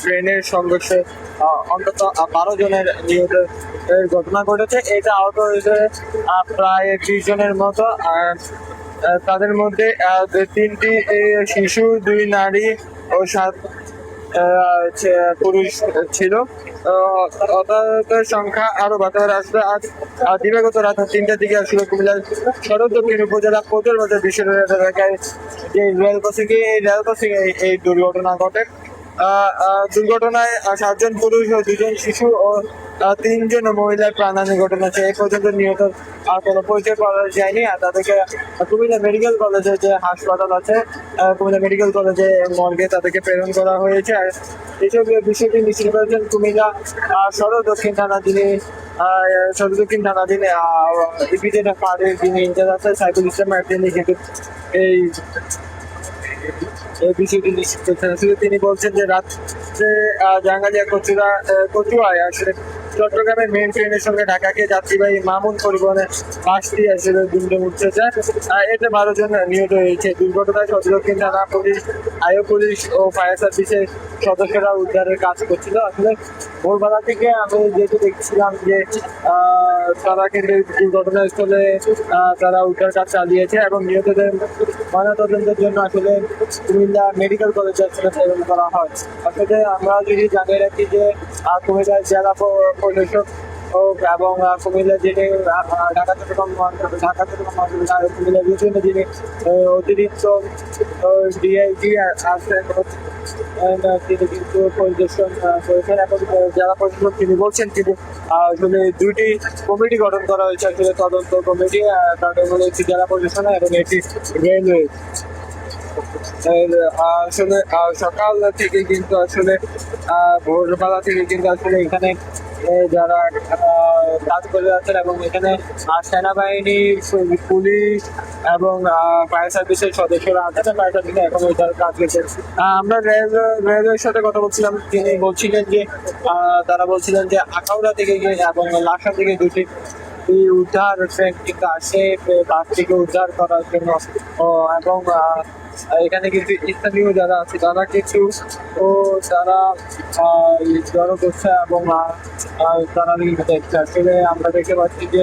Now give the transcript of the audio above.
ট্রেনের সংঘর্ষে অন্তত 12 জনের নিহতের ঘটনা ঘটেছে। এটা আহত হয়েছে প্রায় 30 জনের মতো। আর তাদের মধ্যে 3টি শিশু, 2 নারী ও 7 পুরুষ ছিল। হতাহতের সংখ্যা আরো বাড়তে আসবে। আজ দিবাগত রাত 3টার দিকে আসলে কুমিল্লার সদর দক্ষিণ উপজেলা কোতর বাজার বিশ্ববিদ্যালয় এলাকায় যে রেল ক্রসিং এই দুর্ঘটনা ঘটে। দুর্ঘটনায় 7 জন পুরুষ ও 2 জন শিশু ও 3 জন মহিলার প্রাণহানি ঘটনা আছে। এই পর্যন্ত নিহত কোনো পরিচয় পাওয়া যায়নি। আর তাদেরকে কুমিল্লা মেডিকেল কলেজে যে হাসপাতাল আছে, কুমিল্লা মেডিকেল কলেজে মর্গে তাদেরকে প্রেরণ করা হয়েছে। আর এইসব বিষয়টি নিশ্চিত করেছেন কুমিল্লা সদর দক্ষিণ থানাধীন ইপিজেড ফাঁড়ির যিনি ইনচার্জ আছে সাইফুল ইসলাম, তিনি কিন্তু এই বিষয়টি নিশ্চিত করছেন। আসলে তিনি বলছেন যে রাত্রে জাঙ্গালিয়া কচুয়ায় আসলে চট্টগ্রামের মেন ট্রেনের সঙ্গে ঢাকাকে যাত্রীবাহী মামুন পরিবহনের বাসটি আসলে দুমড়ে মুচড়ে যায়। এতে 12 জন নিহত হয়েছে। দুর্ঘটনায় সদর দক্ষিণ থানা পুলিশ, আইও পুলিশ ও ফায়ার সার্ভিসের সদস্যরা উদ্ধারের কাজ করছিল। আসলে ভোরবেলা থেকে আমি যেহেতু দেখছিলাম যে তারা কিন্তু দুর্ঘটনাস্থলে তারা উদ্ধার কাজ চালিয়েছে এবং নিহতদের ময়নাতদন্তের জন্য আসলে কুমিল্লা মেডিকেল কলেজে আসলে প্রেরণ করা হয়। আসলে আমরা যদি জানিয়ে রাখি যে কুমিল্লার জেলা পরিষদ এবং কুমিল্লা যিনি ঢাকা চট্টগ্রাম কুমিল্লা রিজনে যিনি অতিরিক্ত ডিআইজি আছেন, তিনি কিন্তু পরিদর্শন করেছেন এবং জেলা প্রশাসক তিনি বলছেন তিনি আসলে 2টি কমিটি গঠন করা হয়েছে। আসলে তদন্ত কমিটি, তাদের মধ্যে একটি জেলা প্রশাসন এবং একটি রেলওয়ে। আসলে সকাল থেকে কিন্তু আসলে ভোরবেলা থেকে কিন্তু আসলে এখানে যারা কাজ করে যাচ্ছেন এবং এখানে সেনাবাহিনী, পুলিশ এবং ফায়ার সার্ভিসের সদস্যরা আছেন। ফায়ার সার্ভিসে এখন তারা কাজ করছে। আমরা রেলওয়ের সাথে কথা বলছিলাম, তিনি বলছিলেন যে তারা বলছিলেন যে আখাউড়া থেকে এবং লাকসা থেকে 2টি উদ্ধার ট্রেন কিন্তু আসে বাসটিকে উদ্ধার করার জন্য। এবং এখানে কিন্তু স্থানীয় যারা আছে তারা কিছু তারা জড়ো করছে এবং তারা দেখছে। আসলে আমরা দেখতে পাচ্ছি যে